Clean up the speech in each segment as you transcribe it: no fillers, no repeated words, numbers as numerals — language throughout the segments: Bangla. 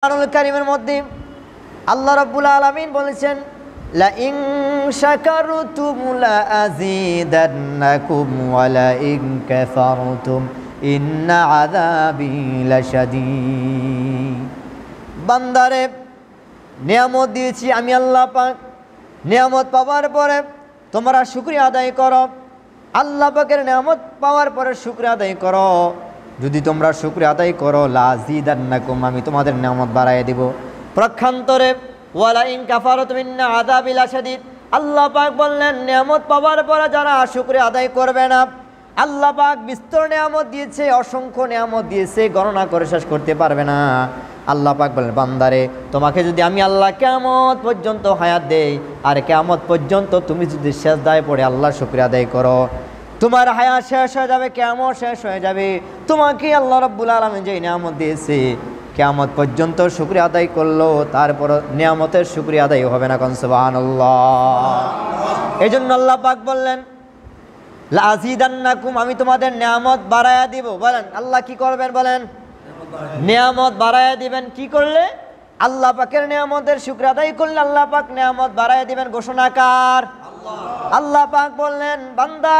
কোরআনুল কারীমের মধ্যে আল্লাহ রাব্বুল আলামিন বলেছেন, লা ইন শাকারতুম লা আযীদান্নাকুম ওয়া লা ইন কাফারতুম ইন্না আযাবি লাশাদীদ। বান্দারে নিয়ামত দিয়েছি আমি আল্লাহ পাক, নিয়ামত পাওয়ার পরে তোমরা শুকরিয়া আদায় করো। আল্লাহ পাকের নিয়ামত পাওয়ার পরে শুকরিয়া আদায় করো। যদি তোমরা শুকরিয়া আদায় করো, লা আযীদান্নাকুম, আমি তোমাদের নিয়ামত বাড়াইয়া দিব। প্রক্ষান্তরে ওয়ালা ইন কাফারতুম ইন্না আযাবি লাশাদীদ, আল্লাহ পাক বললেন নিয়ামত পাওয়ার পরে যারা শুকরিয়া আদায় করবে না, আল্লাহ পাক বিস্তর নিয়ামত দিয়েছে, অসংখ্য নিয়ামত দিয়েছে, গণনা করে শেষ করতে পারবে না। আল্লাহ পাক বলেন, বান্দারে তোমাকে যদি আমি আল্লাহ কিয়ামত পর্যন্ত হায়াত দেই, আর কিয়ামত পর্যন্ত তুমি যদি সিজদায় পড়ে আল্লাহ শুকরিয়া আদায় করো, তোমার হায়াত শেষ হয়ে যাবে, কিয়ামত শেষ হয়ে যাবে। তোমাকে আল্লাহ রাব্বুল আলামিন যে নিয়ামত দিয়েছে, কিয়ামত পর্যন্ত শুকরিয়া আদায় করলো, তারপর নিয়ামতের শুকরিয়া আদায় হবে না। কোন সুবহানাল্লাহ। এই জন্য আল্লাহ পাক বললেন, লা আযীদান্নাকুম, আমি তোমাদের নিয়ামত বাড়ায়া দিব। বলেন আল্লাহ কি করবেন? বলেন নিয়ামত বাড়ায়া দিবেন। কি করলে? আল্লাহ পাকের নিয়ামতের শুকরিয়া আদায় করলে আল্লাহ পাক নিয়ামত বাড়ায়া দিবেন। ঘোষণাকার আল্লাহ পাক বললেন, বান্দা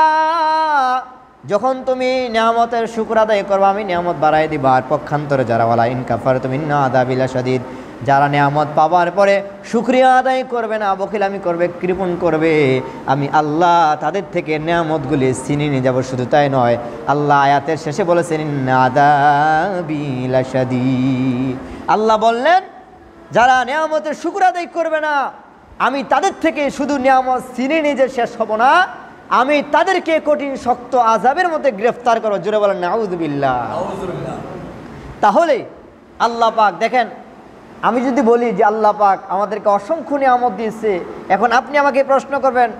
যখন তুমি নিয়ামতের শুকর আদায় করবে আমি নিয়ামত বাড়াই দিব। আর পক্ষান্তরে যারা ওয়ালা ইন কাফারতুম ইন্না আযাবি লাশাদীদ, যারা নিয়ামত পাওয়ার পরে শুকরিয়া আদায় করবে না, বখিলামি করবে, কৃপণ করবে, আমি আল্লাহ তাদের থেকে নিয়ামতগুলি ছিনিয়ে নিয়ে যাব। শুধু তাই নয়, আল্লাহ আয়াতের শেষে বলেছেন ইন্না আযাবি লাশাদীদ। আল্লাহ বললেন যারা নিয়ামতের শুকর আদায় করবে না, আমি তাদের থেকে শুধু নিয়ামত ছিনিয়ে নিয়ে যে শেষ হব না, আমি তাদেরকে কঠিন শক্ত আযাবের মধ্যে গ্রেফতার করব। জোরে বলেন নাউযুবিল্লাহ। তাহলে আল্লাহ পাক দেখেন, আমি যদি বলি যে আল্লাহ পাক আমাদেরকে অসংখ্য নিয়ামত দিয়েছে, এখন আপনি আমাকে প্রশ্ন করবেন,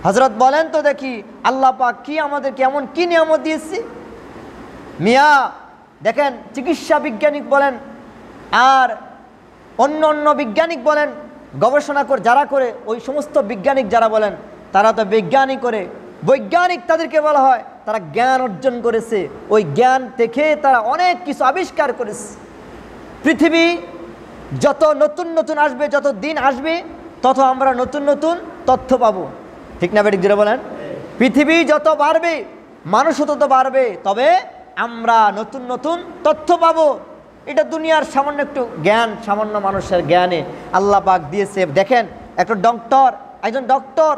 হযরত বলেন তো দেখি আল্লাহ পাক কি আমাদেরকে এমন কি নিয়ামত দিয়েছে? মিয়া দেখেন, চিকিৎসা বৈজ্ঞানিক বলেন আর অন্য অন্য বৈজ্ঞানিক বলেন, গবেষণা করে যারা করে, ওই সমস্ত বৈজ্ঞানিক যারা বলেন, তারা তো বিজ্ঞানী করে, বৈজ্ঞানিক তাদেরকে বলা হয়, তারা জ্ঞান অর্জন করেছে, ওই জ্ঞান থেকে তারা অনেক কিছু আবিষ্কার করেছে। পৃথিবী যত নতুন নতুন আসবে, যত দিন আসবে, তত আমরা নতুন নতুন তথ্য পাবো। ঠিক না বেঠিক জোরে বলেন? পৃথিবী যত বাড়বে, মানুষও তত বাড়বে, তবে আমরা নতুন নতুন তথ্য পাবো। এটা দুনিয়ার সামান্য একটু জ্ঞান, সামান্য মানুষের জ্ঞানে আল্লাহ পাক দিয়েছে। দেখেন একজন ডক্টর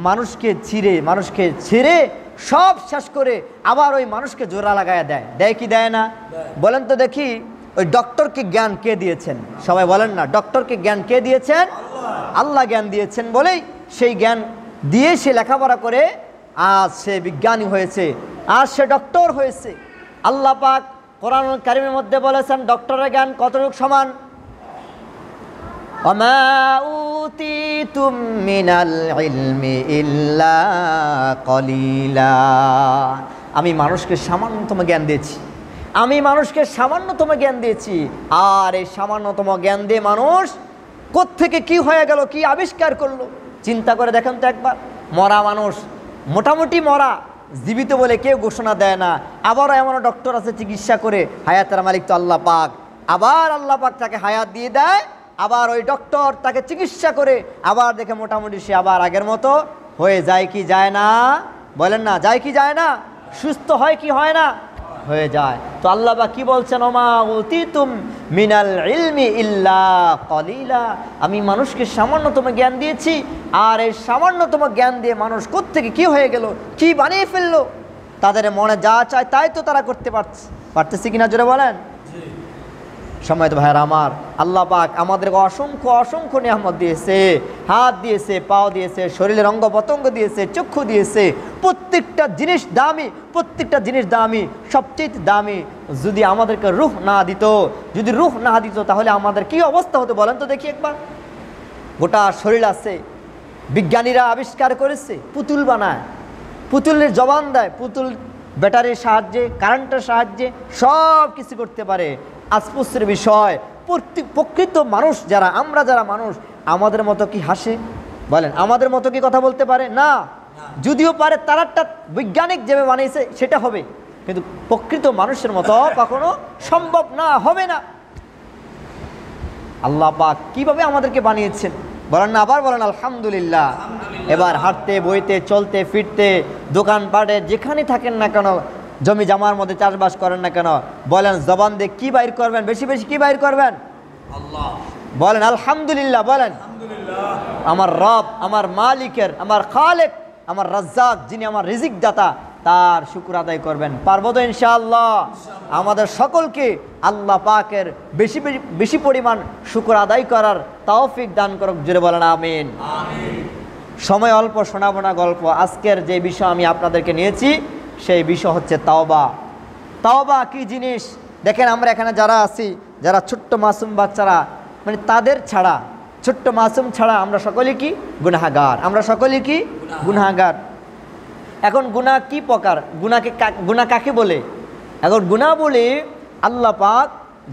মানুষকে ছিঁড়ে সব শেষ করে আবার ওই মানুষকে জোড়া লাগায়া দেয় কি দেয় না? বলেন তো দেখি, ওই ডক্টরকে জ্ঞান কে দিয়েছেন? সবাই বলেন না, ডক্টরকে জ্ঞান কে দিয়েছেন? আল্লাহ জ্ঞান দিয়েছেন বলেই সেই জ্ঞান দিয়ে সে লেখাপড়া করে আজ সে বিজ্ঞানী হয়েছে, আজ সে ডক্টর হয়েছে। আল্লাহ পাক কোরআনুল কারীমের মধ্যে বলেছেন ডক্টরের জ্ঞান কতটুকু সমান? ওয়ামা উতিতুম মিনাল ইলমি ইল্লা কলিলা। আমি মানুষকে সামান্যতম জ্ঞান দিয়েছি, আর এই সামান্যতম জ্ঞান দিয়ে মানুষ কোত্থেকে কি হয়ে গেল, কি আবিষ্কার করলো, চিন্তা করে দেখেন তো একবার। মরা মানুষ, মোটামুটি মরা, জীবিত বলে কেউ ঘোষণা দেয় না। আবারও এমন ডক্টর আছে চিকিৎসা করে, হায়াতের মালিক তো আল্লাহ পাক, আবার আল্লাহ পাক তাকে হায়াত দিয়ে দেয়, আবার ওই ডক্টর তাকে চিকিৎসা করে আবার দেখে মোটামুটি সে আবার আগের মতো হয়ে যায় কি যায় না? বলেন না, যায় কি যায় না? সুস্থ হয় কি হয় না? হয়ে যায়। তো আল্লাহ পাক কি বলছেন? ওমা উতিতুম মিনাল ইলমি ইল্লা কলিলা, আমি মানুষকে সামান্যতম জ্ঞান দিয়েছি, আর এই সামান্যতম জ্ঞান দিয়ে মানুষ কোত্থেকে কি হয়ে গেল, কি বানিয়ে ফেললো, তাদের মনে যা চায় তাই তো তারা করতে পারতেছে কিনা জোরে বলেন? সম্মানিত ভাইয়েরা আমার, আল্লাহ পাক আমাদেরকে অসংখ্য অসংখ্য নিয়ামত দিয়েছে। হাত দিয়েছে, পাও দিয়েছে, শরীরের অঙ্গ প্রত্যঙ্গ দিয়েছে, চক্ষু দিয়েছে। প্রত্যেকটা জিনিস দামি, সবচেয়ে দামি। যদি আমাদেরকে রূহ না দিত, তাহলে আমাদের কি অবস্থা হতো বলেন তো দেখি একবার। গোটা শরীর আছে, বিজ্ঞানীরা আবিষ্কার করেছে, পুতুল বানায়, পুতুলের জবান দেয়, পুতুল ব্যাটারির সাহায্যে, কারেন্টের সাহায্যে সব কিছু করতে পারে। আশ্চর্যের বিষয়, প্রকৃত মানুষ যারা মানুষ, আমাদের মতো কি হাসে? বলেন, আমাদের মতো কি কথা বলতে পারে? না। যদিও পারে, তারাটা বৈজ্ঞানিক যেভাবে বানিয়েছে সেটা হবে, কিন্তু প্রকৃত মানুষের মতো কখনো সম্ভব না, হবে না। আল্লাহ পাক কিভাবে আমাদেরকে বানিয়েছেন বলেন না, আবার বলেন আলহামদুলিল্লাহ। এবার হাঁটতে বইতে চলতে ফিরতে দোকানপাটে যেখানে থাকেন না কেন, জমি জামার মধ্যে চাষবাস করেন না কেন, বলেন জবান দিয়ে কি বাইর করবেন, বেশি বেশি কি বাইর করবেন? আল্লাহ। বলেন আলহামদুলিল্লাহ। বলেন আমার রব, আমার মালিকের, আমার খালেক, আমার রাজ্জাক, যিনি আমার রিজিক দাতা, তার শুকর আদায় করবেন। পারবো তো ইনশাআল্লাহ? আমাদের সকলকে আল্লাহ পাকের বেশি বেশি পরিমাণ শুকর আদায় করার তৌফিক দান করুক, জোরে বলেন আমিন। সময় অল্প, শোনাবো না গল্প। আজকের যে বিষয় আমি আপনাদেরকে নিয়েছি সেই বিষয় হচ্ছে তাওবা। তাওবা কি জিনিস দেখেন, আমরা এখানে যারা আছি, যারা ছোট্ট মাসুম বাচ্চারা, মানে তাদের ছাড়া, ছোট্ট মাসুম ছাড়া আমরা সকলে কি গুনাহগার, আমরা সকলে কি গুনাহগার। এখন গুনাহ কি প্রকার, গুনাহ কাকে বলে? এখন গুনাহ বলে আল্লাহ পাক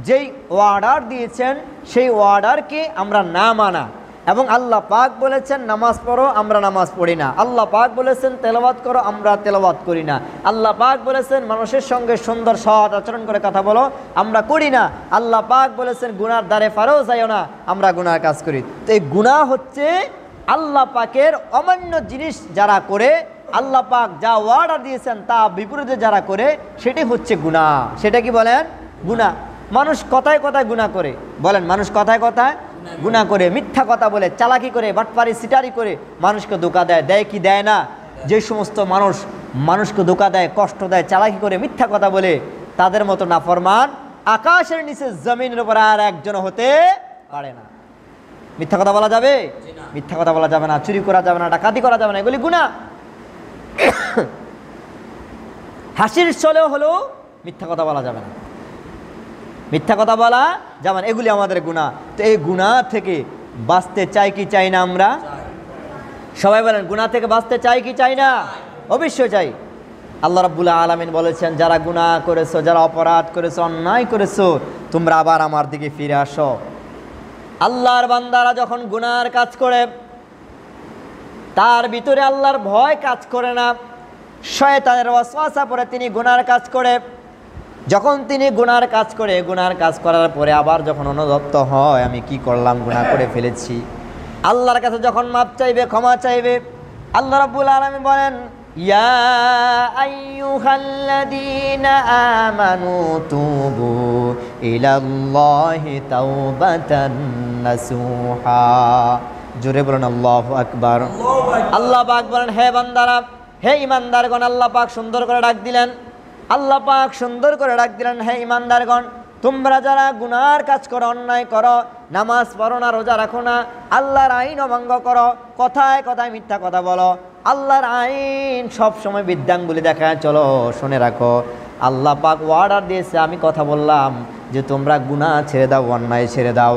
যেই অর্ডার দিয়েছেন সেই অর্ডারকে আমরা না মানা, এবং আল্লাহ পাক বলেছেন নামাজ পড়ো, আমরা নামাজ পড়ি না। আল্লাহ পাক বলেছেন তেলাওয়াত করো, আমরা তেলাওয়াত করি না। আল্লাহ পাক বলেছেন মানুষের সঙ্গে সুন্দর সৎ আচরণ করে কথা বলো, আমরা করি না। আল্লাহ পাক বলেছেন গুনার দ্বারে ফারও যাইও না, আমরা গুনার কাজ করি। তো এই গুনাহ হচ্ছে আল্লাহ পাকের অমান্য জিনিস যারা করে, আল্লাহ পাক যা অর্ডার দিয়েছেন তা বিপরীতে যারা করে, সেটি হচ্ছে গুনাহ। সেটা কি বলেন? গুনাহ। মানুষ কথায় কথায় গুনাহ করে, বলেন মানুষ কথায় কথায় গুনাহ করে, মিথ্যা কথা বলে, চালাকি করে, বাটপারি সিটারি করে মানুষকে ধোঁকা দেয়, দেয় কি দেয় না? যে সমস্ত মানুষ মানুষকে ধোঁকা দেয়, কষ্ট দেয়, চালাকি করে, মিথ্যা কথা বলে, তাদের মতো নাফরমান আকাশের নিচে জমিনের উপর আর একজন হতে পারে না। মিথ্যা কথা বলা যাবে? মিথ্যা কথা বলা যাবে না, চুরি করা যাবে না, ডাকাতি করা যাবে না, এগুলি গুনাহ। হাসির ছলেও হলেও মিথ্যা কথা বলা যাবে না, মিথ্যা কথা বলা যাবে না, এগুলি আমাদের গুনাহ। তো এই গুনাহ থেকে বাঁচতে চাই কি চাই না? আমরা সবাই বলেন গুনাহ থেকে বাঁচতে চাই কি চাই না? অবশ্যই চাই। আল্লাহ রাব্বুল আলামিন বলেছেন যারা গুনাহ করেছো, যারা অপরাধ করেছো, অন্যায় করেছো, তোমরা আবার আমার দিকে ফিরে আসো। আল্লাহর বান্দারা যখন গুনাহর কাজ করে তার ভিতরে আল্লাহর ভয় কাজ করে না, শয়তানের ওয়াসওয়াসা পড়ে তিনি গুনাহর কাজ করে। যখন তিনি গুনাহর কাজ করে, গুনাহর কাজ করার পরে আবার যখন অনুতপ্ত হয় আমি কি করলাম, গুনাহ করে ফেলেছি, আল্লাহর কাছে যখন মাপ চাইবে, ক্ষমা চাইবে, আল্লাহ রাব্বুল আলামিন বলেন ইয়া আইয়ুহাল্লাযীনা আমানু তুবু ইলাল্লাহি তাওবাতান নাসুহা। জোরে বলেন আল্লাহু আকবার। আল্লাহ পাক বলেন হে বান্দারা, হে ঈমানদারগণ, আল্লাহ পাক সুন্দর করে ডাক দিলেন, আল্লাহ পাক সুন্দর করে ডাক দিলেন হে ঈমানদারগণ, তোমরা যারা গুনার কাজ করো, অন্যায় করো, নামাজ পড়ো না, রোজা রাখো না, আল্লাহর আইন অভঙ্গ করো, কথায় কথায় মিথ্যা কথা বলো, আল্লাহর আইন সব সময় বিদ্যাঙ্গুলি দেখায় চলো, শুনে রাখো, আল্লাহ পাক অর্ডার দিয়েছে, আমি কথা বললাম যে তোমরা গুনাহ ছেড়ে দাও, অন্যায় ছেড়ে দাও,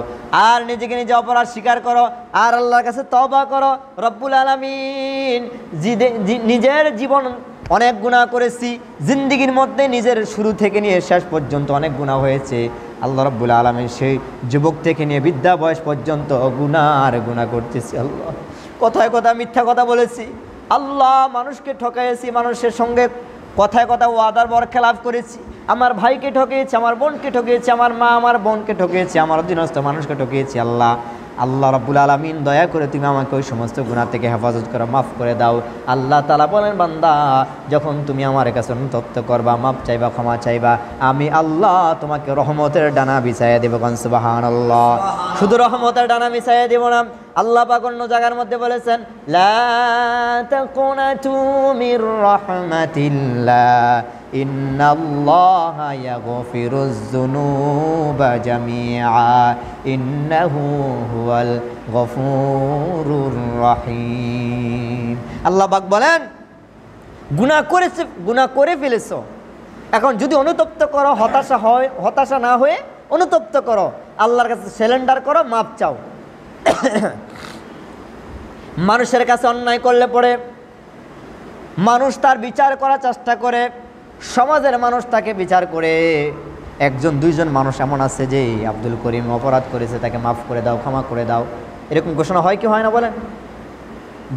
আর নিজেকে নিজে অপরাধ স্বীকার করো, আর আল্লাহর কাছে তওবা করো। রব্বুল আলামিন নিজের জীবন অনেক গুনাহ করেছি, জিন্দেগির মধ্যে নিজের শুরু থেকে নিয়ে শেষ পর্যন্ত অনেক গুনাহ হয়েছে। আল্লাহ রাব্বুল আলামিন সেই যুবক থেকে নিয়ে বৃদ্ধা বয়স পর্যন্ত গুনাহ করতেছি। আল্লাহ কথায় কথায় মিথ্যা কথা বলেছি, আল্লাহ মানুষকে ঠকাইছি, মানুষের সঙ্গে কথায় কথা ওয়াদার বরখেলাপ করেছি, আমার ভাইকে ঠকিয়েছি, আমার বোনকে ঠকিয়েছি, আমার মা আমার বোনকে ঠকিয়েছি, আমার অধীনস্থ মানুষকে ঠকিয়েছি। আল্লাহ রাব্বুল আলামিন দয়া করে তুমি আমাকে ওই সমস্ত গুনাহ থেকে হেফাজত করো, মাফ করে দাও। আল্লাহ তাআলা বলেন বান্দা যখন তুমি আমার কাছে অনুতপ্ত করবা, মাফ চাইবা, ক্ষমা চাইবা, আমি আল্লাহ তোমাকে রহমতের ডানা বিছাইয়া দেব। সুবহানাল্লাহ। শুধু রহমতের ডানা বিছাইয়া দেব না, আল্লাহ পাক অন্য জায়গার মধ্যে বলেছেন লা তাকুনাতু মির রাহমাতিল্লাহ ইন্নাল্লাহা ইয়াগফিরুয যুনুবা জামিআ ইন্নাহু হুয়াল গফুরুর রহিম। আল্লাহ পাক বলেন গুনাহ করে ফেলেছো, এখন যদি অনুতপ্ত করো, হতাশা না হয়ে অনুতপ্ত করো, আল্লাহর কাছে সারেন্ডার করো, মাপ চাও। মানুষের কাছে অন্যায় করলে পরে মানুষ তার বিচার করার চেষ্টা করে, সমাজের মানুষ তাকে বিচার করে। একজন দুইজন মানুষ এমন আছে যে আব্দুল করিম অপরাধ করেছে, তাকে মাফ করে দাও, ক্ষমা করে দাও, এরকম ঘোষণা হয় কি হয় না?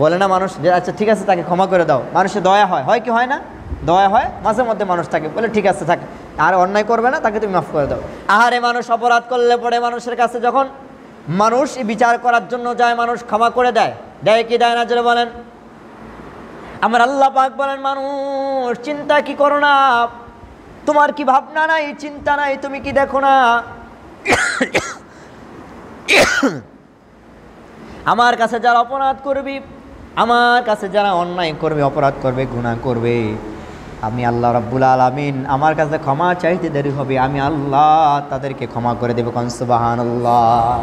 বলে না মানুষ যে আচ্ছা ঠিক আছে তাকে ক্ষমা করে দাও, মানুষের দয়া হয় কি হয় না? দয়া হয়, মাঝে মধ্যে মানুষ তাকে বলে ঠিক আছে থাক, আর অন্যায় করবে না, তাকে তুমি মাফ করে দাও। আহারে মানুষ অপরাধ করলে পরে মানুষের কাছে যখন মানুষ বিচার করার জন্য যায়, মানুষ ক্ষমা করে দেয়, দেয় কি দেয় না জোরে বলেন? আমার আল্লাহ পাক বলেন, মানুষ চিন্তা কি করো না, তোমার কি ভাবনা নাই, চিন্তা নাই, তুমি কি দেখো না আমার কাছে যারা অপরাধ করবি, আমার কাছে যারা অন্যায় করবে, অপরাধ করবে, গুনাহ করবে, আমি আল্লাহ রাব্বুল আলামিন আমার কাছে ক্ষমা চাইতে দেরি হবে, আমি আল্লাহ তাদেরকে ক্ষমা করে দেব। কোন সুবহানাল্লাহ।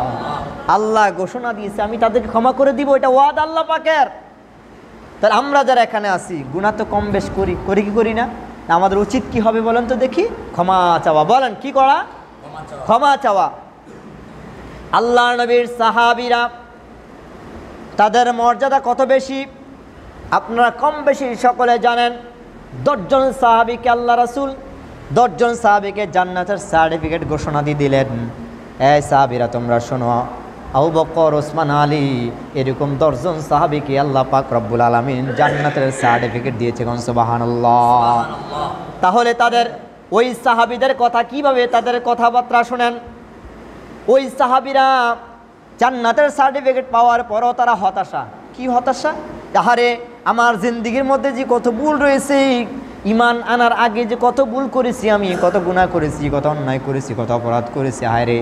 আল্লাহ ঘোষণা দিয়েছে আমি তাদেরকে ক্ষমা করে দিব, এটা ওয়াদা আল্লাহ পাকের। তাহলে আমরা যারা এখানে আছি গুনাহ তো কম বেশ করি, করি কি করি না? আমাদের উচিত কি হবে বলেন তো দেখি? ক্ষমা চাওয়া। বলেন কি করা? ক্ষমা চাওয়া। আল্লাহ নবীর সাহাবীরা তাদের মর্যাদা কত বেশি আপনারা কম বেশি সকলে জানেন। 10 জন সাহাবীকে আল্লাহ রাসূল 10 জন সাহাবীকে জান্নাতের সার্টিফিকেট ঘোষণা দিয়ে দিলেন, এই সাহাবীরা তোমরা শোনো, আবু বকর, ওসমান, আলী, এরকম 10 জন সাহাবীকে আল্লাহ পাক রব্বুল আলামিন জান্নাতের সার্টিফিকেট দিয়েছে। কোন সুবহানাল্লাহ। তাহলে তাদের ওই সাহাবীদের কথা কিভাবে, তাদের কথাবার্তা শুনেন। ওই সাহাবীরা জান্নাতের সার্টিফিকেট পাওয়ার পরও তারা হতাশা। কি হতাশা? তাহারে আমার জিন্দেগির মধ্যে যে কত ভুল রয়েছে, ইমান আনার আগে যে কত ভুল করেছি, আমি কত গুনাহ করেছি, কত অন্যায় করেছি, কত অপরাধ করেছি। হায়রে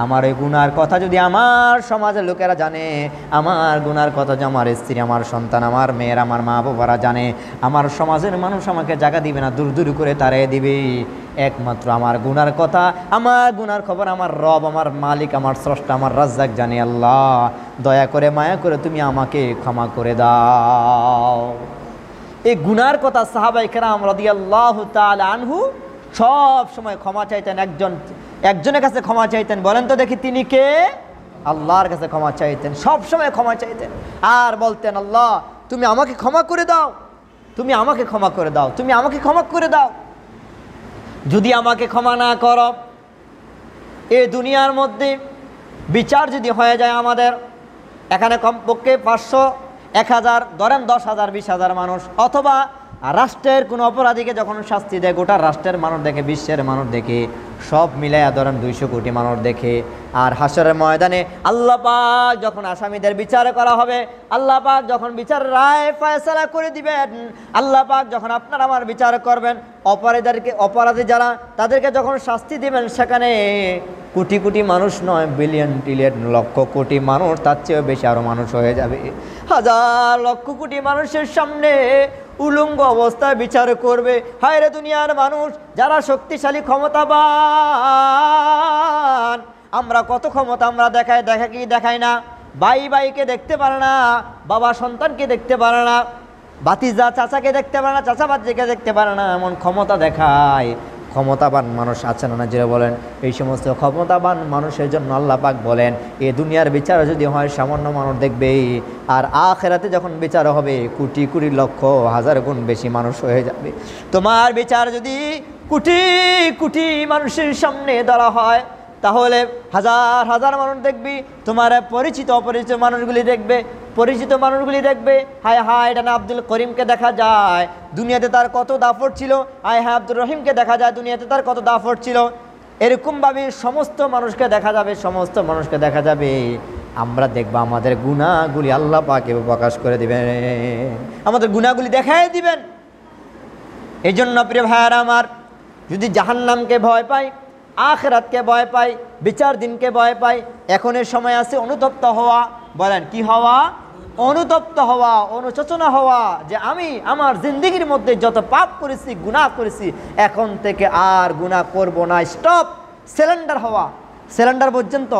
আমার এই গুনার কথা যদি আমার সমাজের লোকেরা জানে, আমার গুনার কথা যে আমার স্ত্রী, আমার সন্তান, আমার মেয়ের, আমার মা বাবারা জানে, আমার সমাজের মানুষ আমাকে জায়গা দিবে না, দূর দূর করে তাড়িয়ে দিবে। একমাত্র আমার গুনার কথা, আমার গুনার খবর আমার রব, আমার মালিক, আমার স্রষ্টা, আমার রাজ্জাক জানে। আল্লাহ দয়া করে মায়া করে তুমি আমাকে ক্ষমা করে দাও। এই গুনার কথা সাহাবায়ে কেরাম রাদিয়াল্লাহু তাআলা আনহু সব সময় ক্ষমা চাইতেন। একজনের কাছে ক্ষমা চাইতেন, বলেন তো দেখি তিনি কে? আল্লাহর কাছে ক্ষমা চাইতেন, সব সময় ক্ষমা চাইতেন। আর বলতেন, আল্লাহ তুমি আমাকে ক্ষমা করে দাও, তুমি আমাকে ক্ষমা করে দাও, তুমি আমাকে ক্ষমা করে দাও। যদি আমাকে ক্ষমা না করো, এই দুনিয়ার মধ্যে বিচার যদি হয়ে যায় আমাদের এখানে কমপক্ষে 500, 1000, ধরেন 10,000, 20,000 মানুষ, অথবা রাষ্ট্রের কোনো অপরাধীকে যখন শাস্তি দেয়, গোটা রাষ্ট্রের মানুষ দেখে, বিশ্বের মানুষ দেখে, সব মিলাইয়া ধরেন 200 কোটি মানুষ দেখে। আর হাশরের ময়দানে আল্লাহ পাক যখন আসামিদের বিচার করা হবে, আল্লাহ পাক যখন বিচার রায় ফয়সালা করে দিবেন, আল্লাহ পাক যখন আপনার আমার বিচার করবেন, অপরাধী যারা তাদেরকে যখন শাস্তি দিবেন, সেখানে কোটি কোটি মানুষ নয়, বিলিয়ন ট্রিলিয়ন লক্ষ কোটি মানুষ, তার চেয়েও বেশি আরও মানুষ হয়ে যাবে। হাজার লক্ষ কোটি মানুষের সামনে উলঙ্গ অবস্থায় বিচার করবে। হায় রে দুনিয়ার মানুষ, যারা শক্তিশালী ক্ষমতাবান, আমরা কত ক্ষমতা আমরা দেখাই না। ভাই ভাইকে দেখতে পারে না, বাবা সন্তানকে দেখতে পারে না, ভাতিজা চাচাকে দেখতে পারে না, চাচা ভাতিজাকে দেখতে পারে না, এমন ক্ষমতা দেখায়। ক্ষমতাবান মানুষ আছেন না যে বলেন? এই সমস্ত ক্ষমতাবান মানুষের জন্য আল্লাহ পাক বলেন, এই দুনিয়ার বিচার যদি হয় সামান্য মানুষ দেখবে, আর আখিরাতে যখন বিচার হবে কোটি কোটি লক্ষ হাজার গুণ বেশি মানুষ হয়ে যাবে। তোমার বিচার যদি কোটি কোটি মানুষের সামনে ধরা হয়, তাহলে হাজার হাজার মানুষ দেখবি, তোমার পরিচিত অপরিচিত মানুষগুলি দেখবে, পরিচিত মানুষগুলি দেখবে, হায় হায় এটা না আব্দুল করিমকে দেখা যায়, দুনিয়াতে তার কত দাফট ছিল, হায় হায় আব্দুর রহিমকে দেখা যায়, দুনিয়াতে তার কত দাফট ছিল। এরকমভাবে সমস্ত মানুষকে দেখা যাবে, সমস্ত মানুষকে দেখা যাবে। আমরা দেখব আমাদের গুনাহগুলি আল্লাহ পাক প্রকাশ করে দিবেন, আমাদের গুনাহগুলি দেখাই দিবেন। এই জন্য প্রিয় ভাইয়ারা আমার, যদি জাহান্নামকে ভয় পাই, আখিরাতকে ভয় পাই, বিচার দিনকে ভয় পাই, এখনের সময় আছে অনুতপ্ত হওয়া। বলেন কি হওয়া? অনুতপ্ত হওয়া, অনুশোচনা হওয়া, যে আমি আমার জিন্দেগির মধ্যে যত পাপ করেছি, গুনাহ করেছি, এখন থেকে আর গুনাহ করব না। স্টপ, সিলিন্ডার হওয়া, সিলিন্ডার পর্যন্ত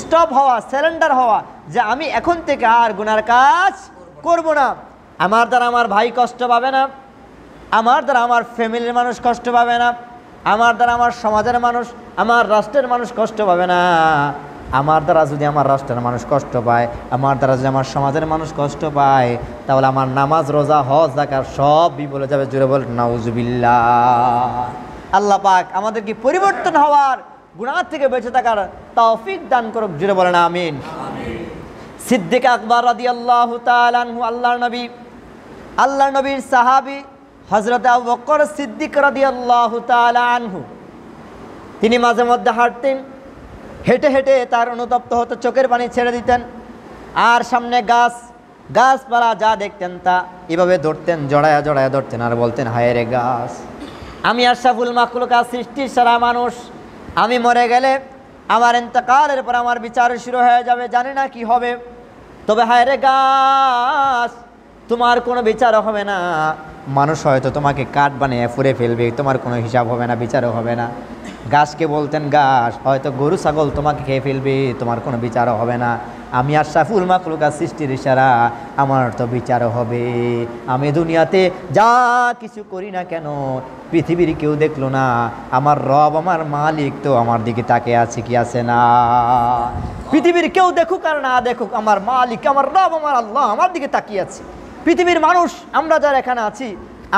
স্টপ হওয়া, সিলিন্ডার হওয়া, যে আমি এখন থেকে আর গুনার কাজ করব না। আমার দ্বারা আমার ভাই কষ্ট পাবে না, আমার দ্বারা আমার ফ্যামিলির মানুষ কষ্ট পাবে না, আমার দ্বারা আমার সমাজের মানুষ, আমার রাষ্ট্রের মানুষ কষ্ট পাবে না। আমার দ্বারা যদি আমার রাষ্ট্রের মানুষ কষ্ট পায়, আমার দ্বারা যদি আমার সমাজের মানুষ কষ্ট পায়, তাহলে আমার নামাজ, রোজা, হজ, যাকাত সব বিফলে যাবে। জোরে বল নাউজুবিল্লাহ। আল্লাহ পাক আমাদেরকে পরিবর্তন হওয়ার, গুনাহ থেকে বেঁচে থাকার তৌফিক দান করুক। জোরে বলেন আমিন। সিদ্দিক আকবর রাদিয়াল্লাহু তাআলা আনহু, আল্লাহর নবীর সাহাবী হযরত আবু বকর সিদ্দিক রাদিয়াল্লাহু তাআলা আনহু, তিনি মাঝে মধ্যে হাঁটতেন, হেঁটে হেঁটে তার অনুতপ্ত হতো, চোখের পানি ছেড়ে দিতেন। আর সামনে গাছপালা যা দেখতেন তা এভাবে ধরতেন, জড়ায়া জড়ায়া ধরতেন আর বলতেন, হায় রে গাছ, আমি আশরাফুল মাখলুকাত, সৃষ্টির সারা মানুষ, আমি মরে গেলে আমার ইন্তেকালের পর আমার বিচার শুরু হয়ে যাবে, জানি না কি হবে, তবে হায় রে গাছ, তোমার কোনো বিচার হবে না, মানুষ হয়তো তোমাকে কাঠ বানিয়ে ফুঁড়ে ফেলবে, তোমার কোনো হিসাব হবে না, বিচারও হবে না। গাছকে বলতেন, গাছ, হয়তো গরু ছাগল তোমাকে খেয়ে ফেলবে, তোমার কোনো বিচারও হবে না, আমি আশরাফুল মাখলুকাত, সৃষ্টির ইশারা, আমার তো বিচারও হবে। আমি দুনিয়াতে যা কিছু করি না কেন পৃথিবীর কেউ দেখলো না, আমার রব, আমার মালিক তো আমার দিকে তাকিয়ে আছে কি আছে না? পৃথিবীর কেউ দেখুক আর না দেখুক, আমার মালিক, আমার রব, আমার আল্লাহ আমার দিকে তাকিয়ে আছে। পৃথিবীর মানুষ, আমরা যারা এখানে আছি,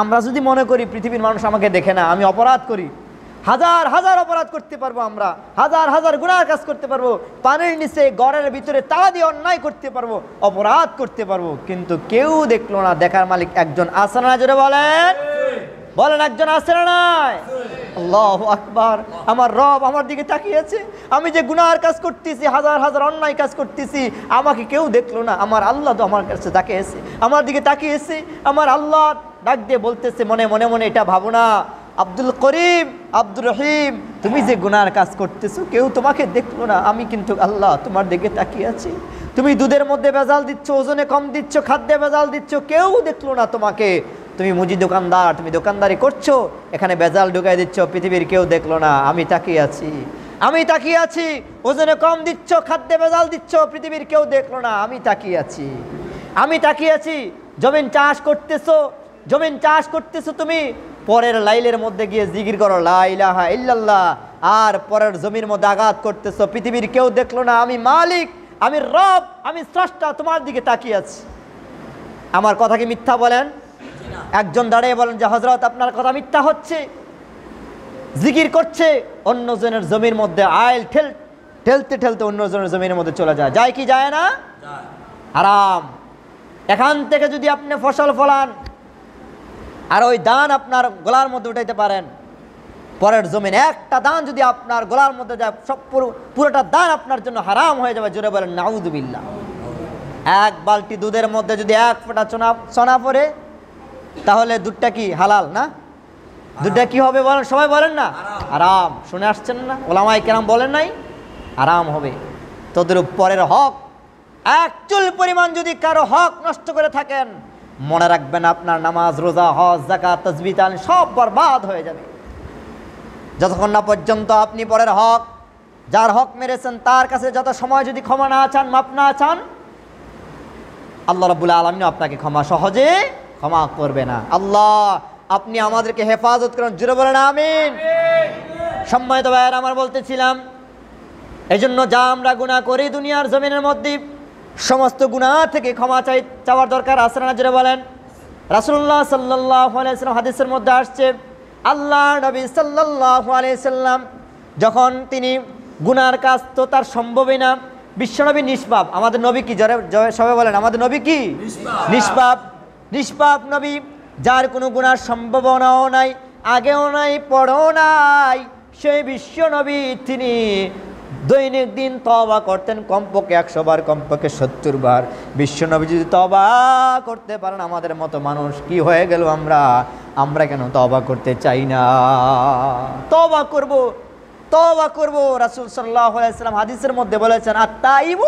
আমরা যদি মনে করি পৃথিবীর মানুষ আমাকে দেখে না, আমি অপরাধ করি, হাজার হাজার অপরাধ করতে পারবো, আমরা হাজার হাজার গুনার কাজ করতে পারবো, পানির নিচে ঘরের ভিতরে তালা দিয়ে অন্যায় করতে পারবো, অপরাধ করতে পারবো, কিন্তু কেউ দেখলো না। দেখার মালিক একজন আছে না? জোরে বলেন, বলেন, একজন আছে না নাই? আল্লাহু আকবার। আমার রব আমার দিকে তাকিয়েছে, আমি যে গুনার কাজ করতেছি, হাজার হাজার অন্যায় কাজ করতেছি, আমাকে কেউ দেখলো না, আমার আল্লাহ তো আমার কাছে তাকিয়েছে, আমার দিকে তাকিয়েছে। আমার আল্লাহ ডাক দিয়ে বলতেছে মনে মনে মনে, এটা ভাবো না আব্দুল করিম, আব্দুর রহিম, তুমি যে গুনার কাজ করতেছো কেউ তোমাকে দেখলো না, আমি কিন্তু আল্লাহ তোমার দিকে তাকিয়ে আছি। তুমি দুধের মধ্যে ভেজাল দিচ্ছ, ওজনে কম দিচ্ছ, খাদ্যে ভেজাল দিচ্ছ, কেউ দেখলো না তোমাকে। তুমি মুজি দোকানদার, তুমি দোকানদারি করছো, এখানে ভেজাল ঢুকাই দিচ্ছ, পৃথিবীর কেউ দেখলো না, আমি তাকিয়ে আছি, আমি তাকিয়ে আছি। ওজনে কম দিচ্ছ, খাদ্যে ভেজাল দিচ্ছ, পৃথিবীর কেউ দেখলো না, আমি তাকিয়ে আছি, আমি তাকিয়ে আছি। জমিন চাষ করতেছো, জমিন চাষ করতেছো, তুমি পরের লাইলের মধ্যে গিয়ে জিকির করো লা ইলাহা ইল্লাল্লাহ, আর পরের জমির মধ্যে আঘাত করতেছো, পৃথিবীর কেউ দেখলো না, আমি মালিক, আমি রব, আমি স্রষ্টা, তোমার দিকে তাকিয়ে আছি। আমার কথা কি মিথ্যা বলেন? একজন দাঁড়িয়ে বলেন যে হযরত আপনার কথা মিথ্যা হচ্ছে, জিকির করছে, অন্যজনের জমির মধ্যে আইল ঠেলতে ঠেলতে অন্যজনের জমির মধ্যে চলে যায়, যায় কি যায় না? হারাম। এখান থেকে যদি আপনি ফসল ফলান আর ওই দান আপনার গলার মধ্যে উঠাইতে পারেন, পরের জমিন একটা দান যদি আপনার গলার মধ্যে যায়, সব পুরোটা দান আপনার জন্য হারাম হয়ে যাবে। জোরে বলেন নাউযুবিল্লাহ। এক বালতি দুধের মধ্যে যদি এক ফোঁটা সোনা পড়ে, তাহলে দুধটা কি হালাল না? দুধটা কি হবে বলেন, সবাই বলেন না হারাম। শুনে আসছেন না? ওলামায়ে কেরাম বলেন নাই হারাম হবে। তদ্রূপ পরের হক, এক চুল পরিমাণ যদি কারো হক নষ্ট করে থাকেন, মনে রাখবেন আপনার নামাজ, রোজা, হজ, যাকাত, তাসবিহ, তাহলিল সব বরবাদ হয়ে যাবে। যতক্ষণ না পর্যন্ত আপনি পরের হক, যার হক মেরেছেন তার কাছে যত সময় যদি ক্ষমা না চান, মাপ না চান, আল্লাহ রাব্বুল আলামিন আপনাকে সহজে ক্ষমা করবে না। আল্লাহ আপনি আমাদেরকে হেফাজত করেন, জোরে বলেন আমিন। সম্মানিত ভাইয়েরা আমার, বলতেছিলাম এই জন্য যা আমরা গুনাহ করি দুনিয়ার জমিনের মধ্যে, সমস্ত গুনাহ থেকে ক্ষমা চাওয়ার দরকার আছে না? জোরে বলেন। রাসূলুল্লাহ সাল্লাল্লাহু আলাইহি ওয়াসাল্লাম হাদিসের মধ্যে আসছে, আল্লাহ নবী সাল্লাল্লাহু আলাইহি ওয়াসাল্লাম যখন তিনি গুনার কাজ তো তার সম্ভবই না, বিশ্বনবী নিষ্পাপ। আমাদের নবী কি? সবাই বলেন আমাদের নবী কি? নিষ্পাপ। নিষ্পাপ নবী, যার কোনো গুনার সম্ভাবনাও নাই, আগেও নাই, পরেও নাই, সেই বিশ্ব নবী তিনি দৈনিক দিন তওবা করতেন কমপক্ষে 100 বার, কমপক্ষে 70 বার। বিশ্বনবী যদি তওবা করতে পারেন, আমাদের মতো মানুষ কি হয়ে গেল আমরা কেন তওবা করতে চাই না? তওবা করব, তওবা করব। রাসূল সাল্লাল্লাহু আলাইহি ওয়াসাল্লাম হাদিসের মধ্যে বলেছেন, আত-তাইবু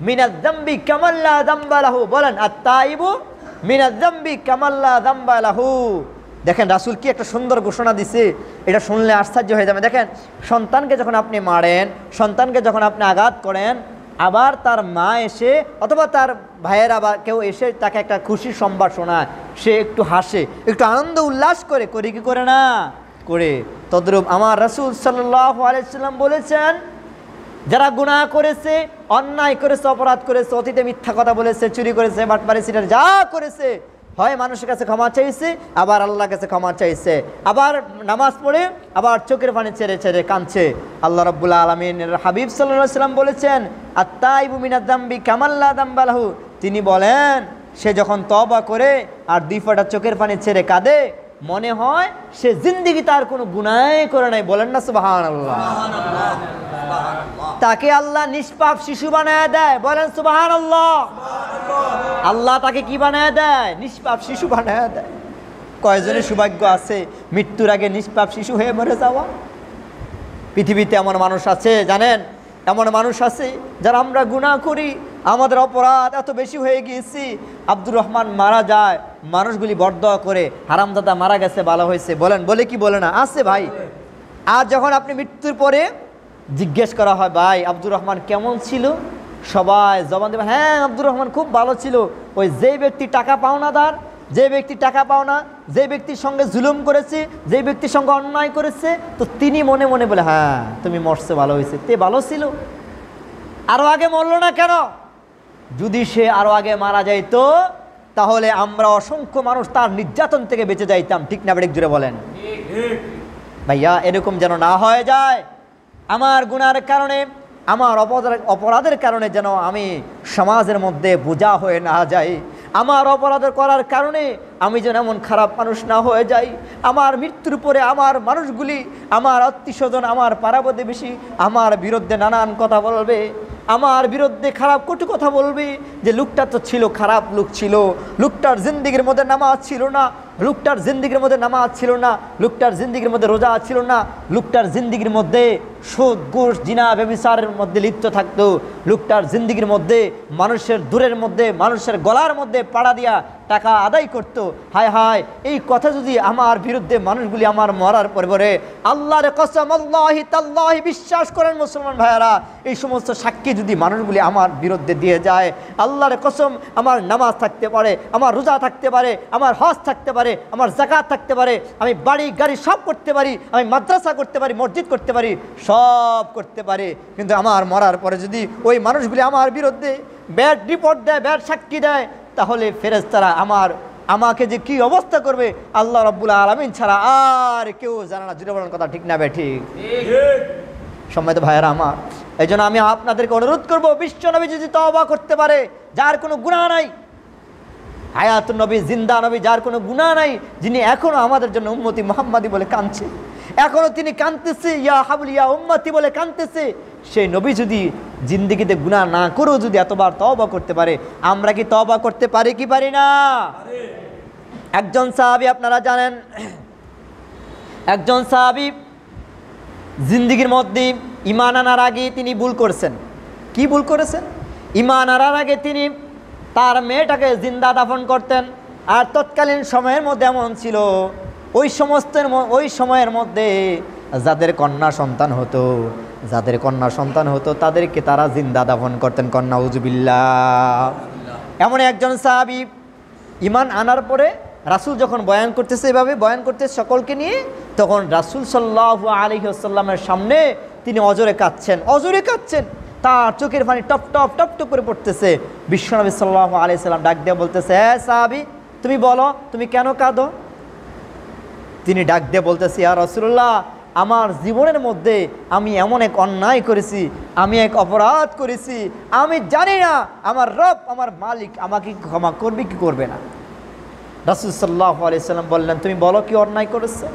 মিনাজ যামবি কামান লা যামবা লাহু। বলেন আত-তাইবু মিনাজ যামবি কামান লা যামবা লাহু। দেখেন রাসূল কি একটা সুন্দর ঘোষণা দিছে, এটা শুনলে আশ্চর্য হয়ে যাবে। দেখেন, সন্তানকে যখন আপনি মারেন, সন্তানকে যখন আপনি আঘাত করেন, আবার তার মা এসে অথবা তার ভাইয়ের আবার কেউ এসে তাকে একটা খুশির সংবাদ শোনায়, সে একটু হাসে, একটু আনন্দ উল্লাস করে কি করে না? করে। তদ্রূপ আমার রাসূল সাল্লাল্লাহু আলাইহি ওয়াসাল্লাম বলেছেন, যারা গুনাহ করেছে, অন্যায় করেছে, অপরাধ করেছে, অতীতে মিথ্যা কথা বলেছে, চুরি করেছে, বাটপারি, সিটার যা করেছে, হয় মানুষের কাছে ক্ষমা চাইছে, আবার আল্লাহর কাছে ক্ষমা চাইছে, আবার নামাজ পড়ে আবার চোখের পানি ছেড়ে ছেড়ে কাঁদছে। আল্লাহ রাব্বুল আলামিনের হাবিব সাল্লাল্লাহু আলাইহি ওয়াসাল্লাম বলেছেন, আত-তাইবু মিনাজ যামবি কামান লা যামবা লাহু। তিনি বলেন, সে যখন তওবা করে আর 2 ফোঁটা চোখের পানি ছেড়ে কাঁদে, মনে হয় সে জিন্দেগি তার কোনো গুনাহ করে নাই। বলেন না সুবহানাল্লাহ। তাকে আল্লাহ নিষ্পাপ শিশু বানায় দেয়। বলেন সুবহানাল্লাহ। আল্লাহ তাকে কি বানায় দেয়? নিষ্পাপ শিশু বানায় দেয়। কয়জনের সৌভাগ্য আছে মৃত্যুর আগে নিষ্পাপ শিশু হয়ে মরে যাওয়া? পৃথিবীতে এমন মানুষ আছে জানেন, এমন মানুষ আছে যারা আমরা গুনাহ করি, আমাদের অপরাধ এত বেশি হয়ে গিয়েছি, আব্দুর রহমান মারা যায়, মানুষগুলি বরদোয়া করে হারামজাদা মারা গেছে, ভালো হয়েছে। বলেন, বলে কি বলে না? আছে ভাই। আর যখন আপনি মৃত্যুর পরে জিজ্ঞেস করা হয়, ভাই আব্দুর রহমান কেমন ছিল, সবাই জবান দেবে, হ্যাঁ আব্দুর রহমান খুব ভালো ছিল। ওই যে ব্যক্তি টাকা পাওনাদার, যে ব্যক্তি টাকা পাওনা, যে ব্যক্তির সঙ্গে জুলুম করেছে, যে ব্যক্তির সঙ্গে অন্যায় করেছে, তো তিনি মনে মনে বলে, হ্যাঁ তুমি মরছে, ভালো হয়েছে, তে ভালো ছিল, আরো আগে মরলো না কেন? যদি সে আরো আগে মারা যাইতো তাহলে আমরা অসংখ্য মানুষ তার নির্যাতন থেকে বেঁচে যাইতাম। ঠিক না বেঠিক? জুড়ে বলেন ভাইয়া। এরকম যেন না হয়ে যায়। আমার গুনার কারণে, আমার অপরাধের কারণে যেন আমি সমাজের মধ্যে বোঝা হয়ে না যাই। আমার অপরাধ করার কারণে আমি যেন এমন খারাপ মানুষ না হয়ে যাই। আমার মৃত্যুর পরে আমার মানুষগুলি, আমার আত্মীয়স্বজন, আমার পাড়া প্রতিবেশী আমার বিরুদ্ধে নানান কথা বলবে, আমার বিরুদ্ধে খারাপ কটু কথা বলবে, যে লোকটা তো ছিল খারাপ লোক ছিল, লোকটার জিন্দিগির মধ্যে নামাজ ছিল না, লোকটার জিন্দিগির মধ্যে নামাজ ছিল না, লোকটার জিন্দিগির মধ্যে রোজা ছিল না, লোকটার জিন্দিগির মধ্যে সুদ ঘুষ জিনা ব্যভিচারের মধ্যে লিপ্ত থাকতো, লোকটার জিন্দিগির মধ্যে মানুষের দূরের মধ্যে, মানুষের গলার মধ্যে পাড়া দিয়া টাকা আদায় করত। হায় হায়, এই কথা যদি আমার বিরুদ্ধে মানুষগুলি আমার মরার পরে পরে, আল্লাহর কসম, আল্লাহি তাল্লাহি, বিশ্বাস করেন মুসলমান ভাইয়ারা, এই সমস্ত সাক্ষী যদি মানুষগুলি আমার বিরুদ্ধে দিয়ে যায়, আল্লাহর কসম আমার নামাজ থাকতে পারে, আমার রোজা থাকতে পারে, আমার হজ থাকতে পারে, আমার যাকাত থাকতে পারে, আমি বাড়ি গাড়ি সব করতে পারি, আমি মাদ্রাসা করতে পারি, মসজিদ করতে পারি, সব করতে পারে, কিন্তু আমার মরার পরে যদি ওই মানুষগুলি আমার বিরুদ্ধে ব্যাড রিপোর্ট দেয়, ব্যাড সাক্ষী দেয়, তাহলে ফেরেশতারা আমাকে যে কি অবস্থা করবে আল্লাহ রাব্বুল আলামিন ছাড়া আর কেউ জানে না। জুড়ে বলার কথা ঠিক না বেঠিক? সম্মানিত ভাইয়েরা আমার, এই জন্য আমি আপনাদেরকে অনুরোধ করব, বিশ্ব নবী যদি তওবা করতে পারে, যার কোনো গুনাহ নাই, হায়াতুন নবী, জিন্দা নবী, যার কোনো গুনাহ নাই, যিনি এখনো আমাদের জন্য উম্মতি মুহাম্মাদি বলে কাঁদছে, এখনো তিনি কাঁদতেছে, ইয়া হাবলি ইয়া উম্মতি বলে কাঁদতেছে, সেই নবী যদি জিন্দেগিতে গুনাহ না করেও যদি এতবার তওবা করতে পারে, আমরা কি তওবা করতে পারি কি পারি না? একজন সাহাবী, আপনারা জানেন, একজন সাহাবী জিন্দেগির মধ্যে ঈমান আনার আগে তিনি ভুল করেছেন। কি ভুল করেছেন? ঈমান আনার আগে তিনি তার মেয়েটাকে জিন্দা দাফন করতেন। আর তৎকালীন সময়ের মধ্যে এমন ছিল, ওই সময়ের মধ্যে যাদের কন্যা সন্তান হতো তাদেরকে তারা জিন্দা দাফন করতেন। কন্যা উজুবিল্লাহ। এমন একজন সাহাবী ঈমান আনার পরে রাসূল যখন বয়ান করতেছে, এভাবে বয়ান করতেছে সকলকে নিয়ে, তখন রাসূল সাল্লাল্লাহু আলাইহি ওয়াসাল্লামের সামনে তিনি অজরে কাঁদছেন, তার চোখের পানি টপ টপ টপ টপ করে পড়তেছে। বিশ্বনবী সাল্লাল্লাহু আলাইহি সাল্লাম ডাক দিয়ে বলতেছে, হ্যাঁ সাহাবী, তুমি বলো তুমি কেন কাঁদো? তিনি ডাক দিয়ে বলতেছে, ইয়া রাসূলুল্লাহ, আমার জীবনের মধ্যে আমি এমন এক অন্যায় করেছি, আমি এক অপরাধ করেছি, আমি জানি না আমার রব, আমার মালিক আমাকে ক্ষমা করবে কি করবে না। রাসূল সাল্লাল্লাহু আলাইহি সাল্লাম বললেন, তুমি বলো কি অন্যায় করেছো?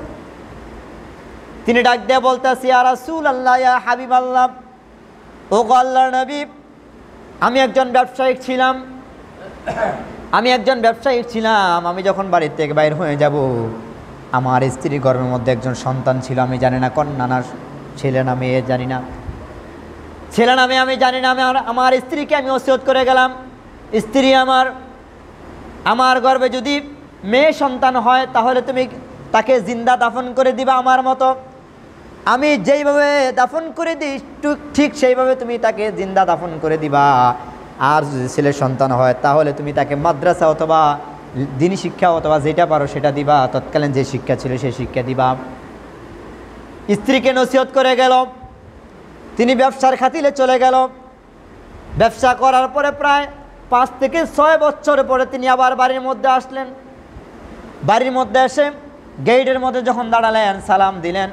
তিনি ডাক দিয়ে বলতেছে, ইয়া রাসূলুল্লাহ, ইয়া হাবিবাল্লাহ, ও আল্লাহর নবী, আমি একজন ব্যবসায়িক ছিলাম। আমি যখন বাড়ি থেকে বাইরে হয়ে যাব, আমার স্ত্রীর গর্ভের মধ্যে একজন সন্তান ছিল, আমি জানি না কন্যা না ছেলে না মেয়ে, জানি না ছেলে না মেয়ে, আমি জানি না। আমার স্ত্রীকে আমি ওসিয়ত করে গেলাম, স্ত্রী আমার গর্ভে যদি মেয়ে সন্তান হয় তাহলে তুমি তাকে জিন্দা দাফন করে দিবা আমার মতো, আমি যেইভাবে দাফন করে দিই ঠিক সেইভাবে তুমি তাকে জিন্দা দাফন করে দিবা। আর যদি ছেলে সন্তান হয় তাহলে তুমি তাকে মাদ্রাসা অথবা দিনী শিক্ষা অথবা যেটা পারো সেটা দিবা, তৎকালীন যে শিক্ষা ছিল সেই শিক্ষা দিবা। স্ত্রীকে নসিহত করে গেল, তিনি ব্যবসার খাতিরে চলে গেল। ব্যবসা করার পরে প্রায় 5 থেকে 6 বছর পরে তিনি আবার বাড়ির মধ্যে আসলেন। বাড়ির মধ্যে এসে গেটের মধ্যে যখন দাঁড়ালেন, সালাম দিলেন,